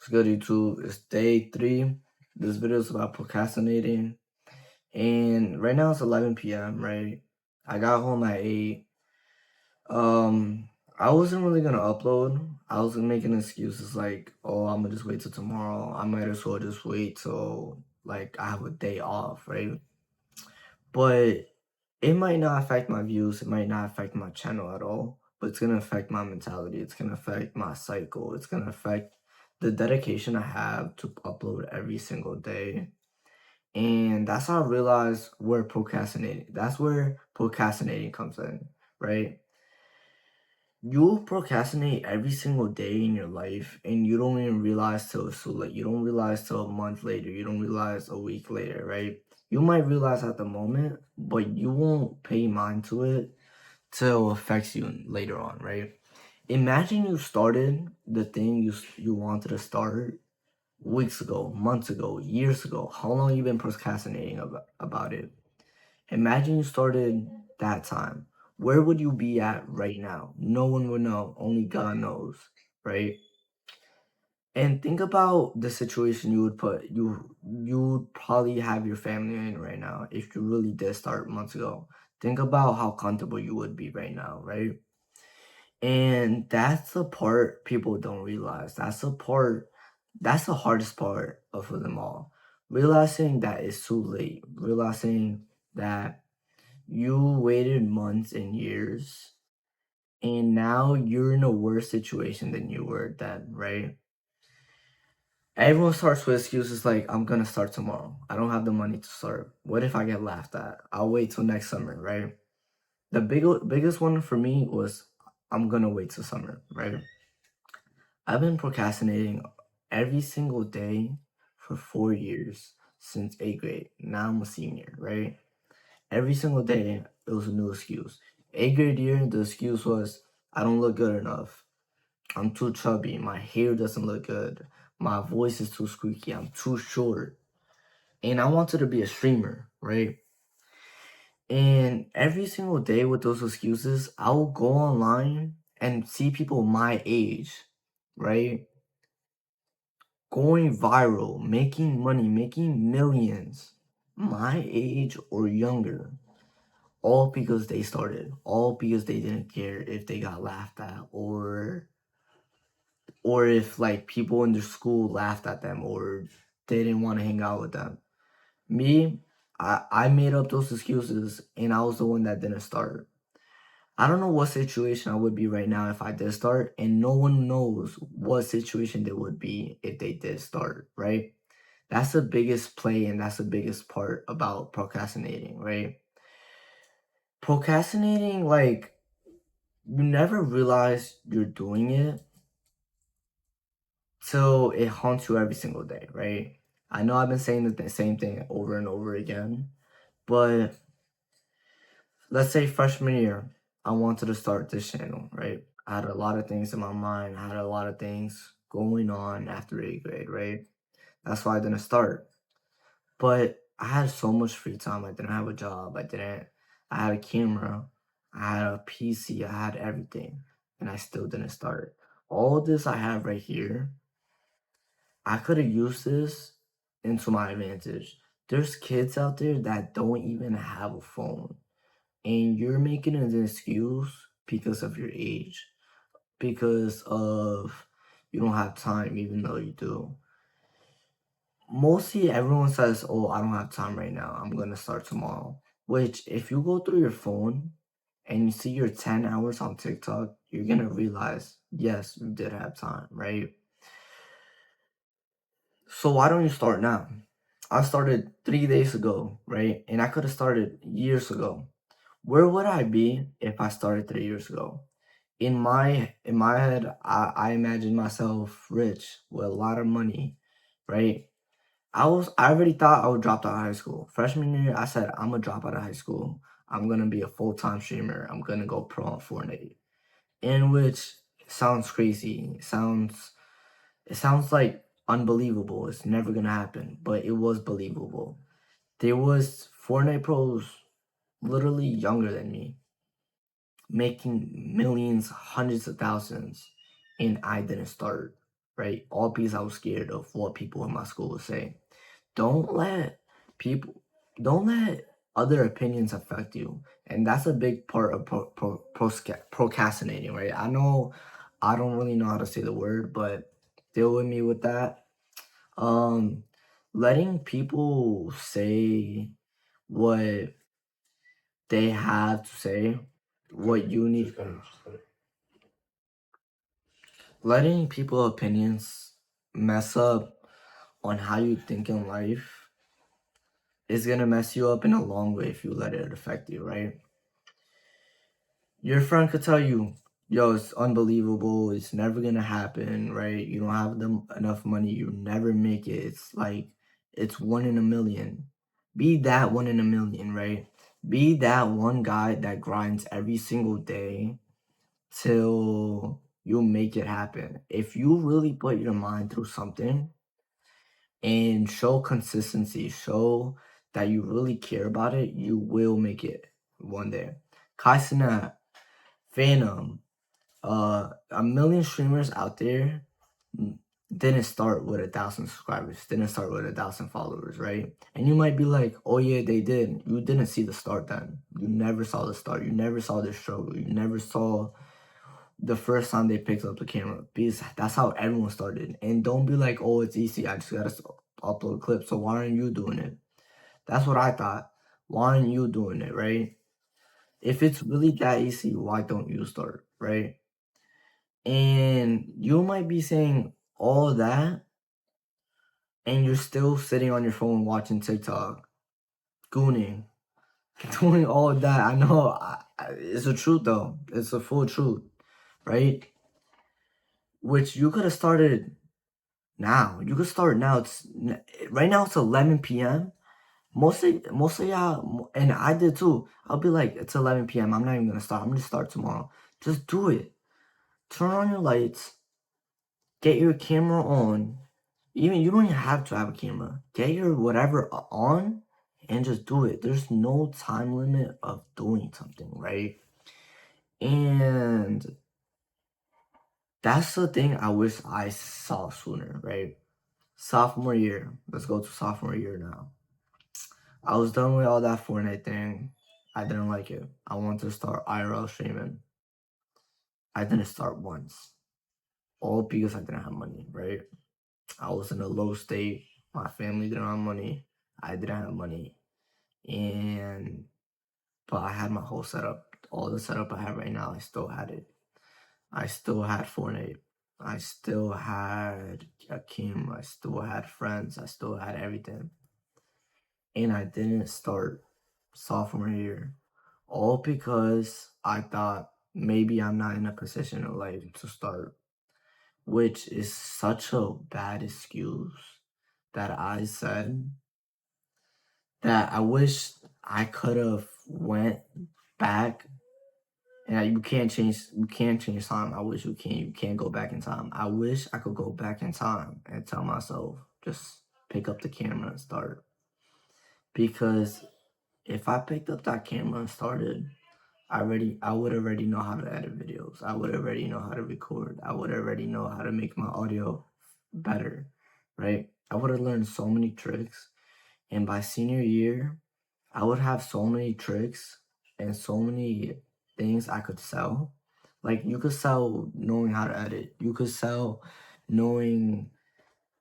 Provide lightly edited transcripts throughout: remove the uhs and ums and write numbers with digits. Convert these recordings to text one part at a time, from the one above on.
What's good, YouTube? It's day 3. This video is about procrastinating. And right now it's 11 p.m., right? I got home at 8. I wasn't really gonna upload. I was making excuses like, oh, I'm gonna just wait till tomorrow. I might as well just wait till like I have a day off, right? But it might not affect my views. It might not affect my channel at all. But it's gonna affect my mentality. It's gonna affect my cycle. It's gonna affect the dedication I have to upload every single day. And that's how I realized where procrastinating. That's where procrastinating comes in, right? You'll procrastinate every single day in your life, and you don't even realize till it's too late. You don't realize till a month later. You don't realize a week later, right? You might realize at the moment, but you won't pay mind to it till it affects you later on, right? Imagine you started the thing you wanted to start weeks ago, months ago, years ago. How long you been procrastinating about it? Imagine you started that time. Where would you be at right now? No one would know. Only God knows, right? And think about the situation you would put you would probably have your family in right now if you really did start months ago. Think about how comfortable you would be right now, right? And that's the part people don't realize. That's the hardest part of them all. Realizing that it's too late. Realizing that you waited months and years, and now you're in a worse situation than you were then, right? Everyone starts with excuses like, I'm gonna start tomorrow. I don't have the money to start. What if I get laughed at? I'll wait till next summer, right? The biggest one for me was, I'm gonna wait till summer, right? I've been procrastinating every single day for 4 years since 8th grade. Now I'm a senior, right? Every single day, it was a new excuse. 8th grade year, the excuse was, I don't look good enough. I'm too chubby. My hair doesn't look good. My voice is too squeaky. I'm too short. And I wanted to be a streamer, right? And every single day with those excuses, I will go online and see people my age, right? Going viral, making money, making millions, my age or younger, all because they started, all because they didn't care if they got laughed at or if like people in their school laughed at them or they didn't want to hang out with them. Me, I made up those excuses and I was the one that didn't start. I don't know what situation I would be right now if I did start, and no one knows what situation they would be if they did start, right? That's the biggest play and that's the biggest part about procrastinating, right? Procrastinating, like, you never realize you're doing it till it haunts you every single day, right? I know I've been saying the same thing over and over again, but let's say freshman year, I wanted to start this channel, right? I had a lot of things in my mind, I had a lot of things going on after 8th grade, right? That's why I didn't start. But I had so much free time. I didn't have a job. I had a camera. I had a PC. I had everything. And I still didn't start. All this I have right here, I could have used this into my advantage. There's kids out there that don't even have a phone. And you're making an excuse because of your age. Because of you don't have time even though you do. Mostly everyone says, oh, I don't have time right now. I'm going to start tomorrow. Which, if you go through your phone and you see your 10 hours on TikTok, you're going to realize, yes, you did have time, right? So why don't you start now? I started 3 days ago, right? And I could have started years ago. Where would I be if I started 3 years ago? In my head, I imagine myself rich with a lot of money, right? I already thought I would drop out of high school. Freshman year, I said, I'm gonna drop out of high school. I'm gonna be a full-time streamer. I'm gonna go pro on Fortnite. In which sounds crazy. It sounds like unbelievable. It's never gonna happen. But it was believable. There was Fortnite pros literally younger than me, making millions, hundreds of thousands, and I didn't start. right? All because I was scared of what people in my school would say. Don't let people, don't let other opinions affect you. And that's a big part of procrastinating, right? I know I don't really know how to say the word, but deal with me with that. Um, letting people say what they have to say, what you need, letting people opinions mess up on how you think in life is gonna mess you up in a long way if you let it affect you, right? Your friend could tell you, yo, it's unbelievable, it's never gonna happen, right? You don't have enough money, you never make it. It's like it's 1 in a million. Be that 1 in a million, right? Be that one guy that grinds every single day till you make it happen. If you really put your mind through something and show consistency, show that you really care about it, you will make it one day. Kai Cenat, Phantom, a million streamers out there didn't start with 1,000 subscribers, didn't start with 1,000 followers, right? And you might be like, oh yeah, they did. You didn't see the start then. You never saw the start. You never saw the struggle. You never saw the first time they picked up the camera, because that's how everyone started. And don't be like, oh, it's easy, I just gotta upload clips. So why aren't you doing it? That's what I thought. Why aren't you doing it, right? If it's really that easy, why don't you start, right? And you might be saying all that, and you're still sitting on your phone watching TikTok, gooning, doing all of that. I know it's the truth though. It's a full truth, right? Which you could have started now. You could start now. It's right now. It's 11 p.m. Most of y'all, and I did too. I'll be like, it's 11 p.m. I'm not even gonna start. I'm gonna start tomorrow. Just do it. Turn on your lights. Get your camera on. Even you don't even have to have a camera. Get your whatever on and just do it. There's no time limit of doing something, right? And that's the thing I wish I saw sooner, right? Sophomore year. Let's go to sophomore year now. I was done with all that Fortnite thing. I didn't like it. I wanted to start IRL streaming. I didn't start once. All because I didn't have money, right? I was in a low state. My family didn't have money. I didn't have money. And but I had my whole setup. All the setup I have right now, I still had it. I still had Fortnite. I still had a Kim. I still had friends. I still had everything. And I didn't start sophomore year. All because I thought maybe I'm not in a position in life to start, which is such a bad excuse that I said that I wish I could have went back. And you can't change time. I wish you can't go back in time. I wish I could go back in time and tell myself, just pick up the camera and start. Because if I picked up that camera and started, I would already know how to edit videos. I would already know how to record. I would already know how to make my audio better, right? I would have learned so many tricks. And by senior year, I would have so many tricks and so many things I could sell. Like you could sell knowing how to edit. You could sell knowing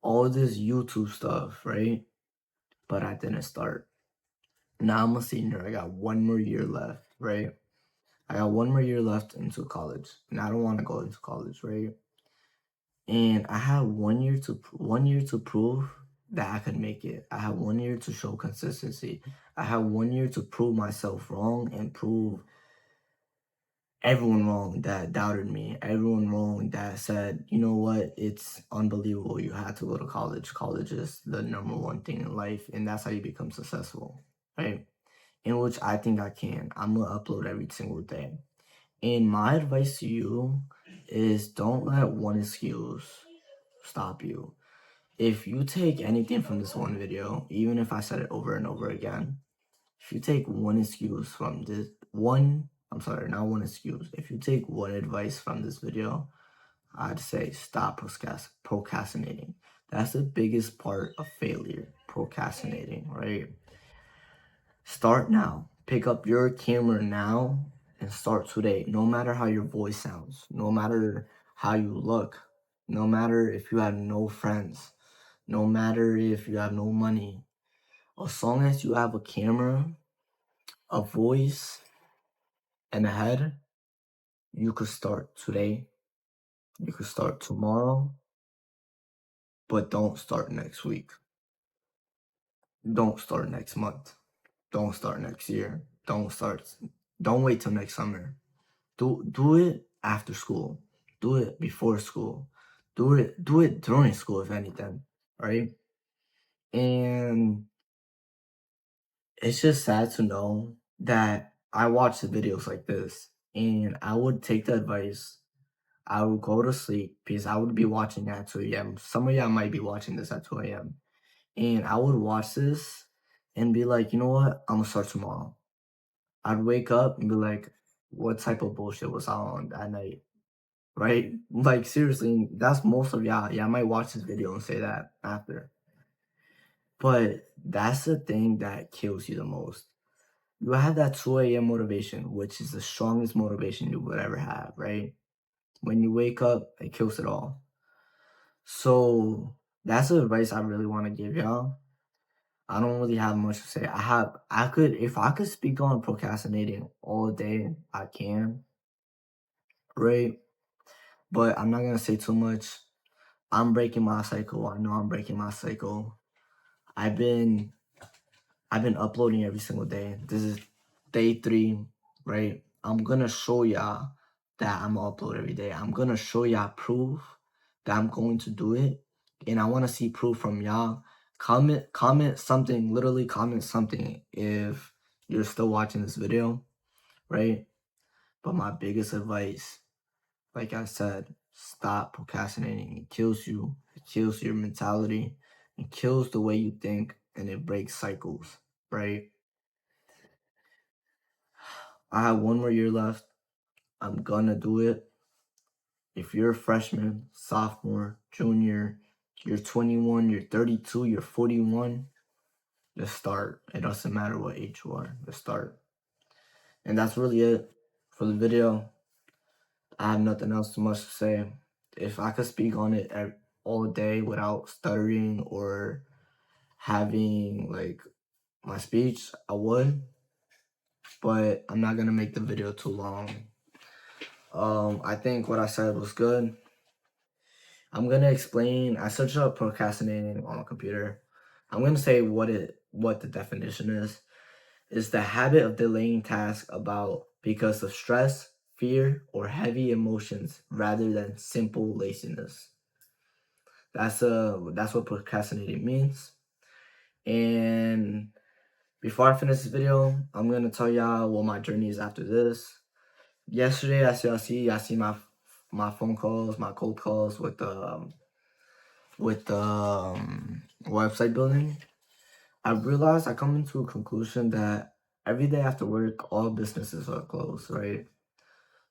all this YouTube stuff, right? But I didn't start. Now I'm a senior. I got 1 more year left, right? I got 1 more year left into college, and I don't want to go into college, right? And I had 1 year to prove that I could make it. I had 1 year to show consistency. I had 1 year to prove myself wrong and prove everyone wrong that doubted me. Everyone wrong that said, you know what, it's unbelievable. You had to go to college. College is the number one thing in life, and that's how you become successful, right? In which I think I can. I'm gonna upload every single day. And my advice to you is don't let one excuse stop you. If you take anything from this one video, even if I said it over and over again, if you take one excuse from this one, I'm sorry, not one excuse. If you take one advice from this video, I'd say stop procrastinating. That's the biggest part of failure, procrastinating, right? Start now. Pick up your camera now and start today. No matter how your voice sounds, no matter how you look, no matter if you have no friends, no matter if you have no money. As long as you have a camera, a voice, and a head, you could start today. You could start tomorrow, but don't start next week. Don't start next month. Don't start next year. Don't wait till next summer. Do it after school. Do it before school. Do it during school if anything, right? And it's just sad to know that I watch the videos like this and I would take the advice. I would go to sleep because I would be watching at 2 a.m. Some of y'all might be watching this at 2 a.m. And I would watch this and be like, you know what? I'm gonna start tomorrow. I'd wake up and be like, what type of bullshit was I on that night? Right? Like seriously, that's most of y'all. Y'all might watch this video and say that after. But that's the thing that kills you the most. You have that 2 a.m. motivation, which is the strongest motivation you would ever have, right? When you wake up, it kills it all. So that's the advice I really want to give y'all. I don't really have much to say. If I could speak on procrastinating all day, I can, right? But I'm not gonna say too much. I'm breaking my cycle. I know I'm breaking my cycle. I've been I've been uploading every single day. This is day 3, right? I'm gonna show y'all that I'm gonna upload every day. I'm gonna show y'all proof that I'm going to do it. And I wanna see proof from y'all. Comment something, literally comment something if you're still watching this video, right? But my biggest advice, like I said, stop procrastinating. It kills you. It kills your mentality. It kills the way you think and it breaks cycles, right? I have one more year left. I'm gonna do it. If you're a freshman, sophomore, junior, you're 21, you're 32, you're 41, just start. It doesn't matter what age you are, just start. And that's really it for the video. I have nothing else too much to say. If I could speak on it all day without stuttering or having like my speech, I would, but I'm not gonna make the video too long. I think what I said was good. I'm gonna explain. I searched up procrastinating on a computer. I'm gonna say what the definition is. Is the habit of delaying tasks about because of stress, fear, or heavy emotions rather than simple laziness. That's what procrastinating means. And before I finish this video, I'm gonna tell y'all what my journey is after this. Yesterday, I see my phone calls, my cold calls with the website building. I realized I come into a conclusion that every day after work, all businesses are closed, right?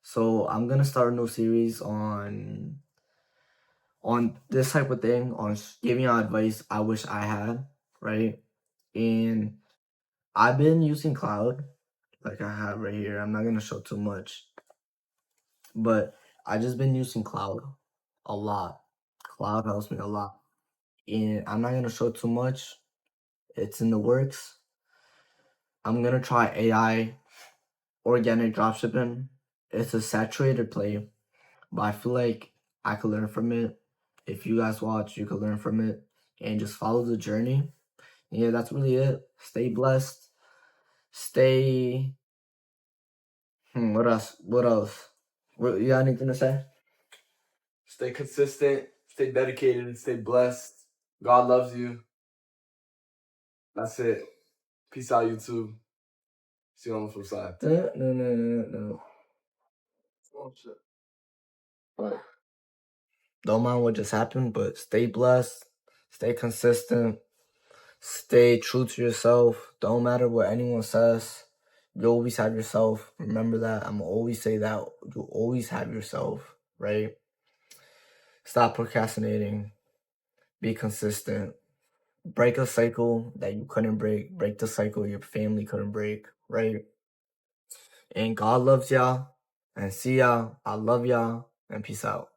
So I'm gonna start a new series on this type of thing, on giving out advice I wish I had, right? And I've been using Cloud, like I have right here. I'm not gonna show too much, but I just been using Cloud a lot. Cloud helps me a lot, and I'm not gonna show too much. It's in the works. I'm gonna try AI organic dropshipping. It's a saturated play, but I feel like I could learn from it. If you guys watch, you could learn from it and just follow the journey. And yeah, that's really it. Stay blessed. Stay. What else? What else? You got anything to say? Stay consistent, stay dedicated, stay blessed. God loves you. That's it. Peace out, YouTube. See you on the flip side. No. Oh, shit. What? Don't mind what just happened, but stay blessed. Stay consistent. Stay true to yourself. Don't matter what anyone says. You always have yourself. Remember that. I'm gonna always say that. You always have yourself, right? Stop procrastinating. Be consistent. Break a cycle that you couldn't break. Break the cycle your family couldn't break, right? And God loves y'all. And see y'all. I love y'all. And peace out.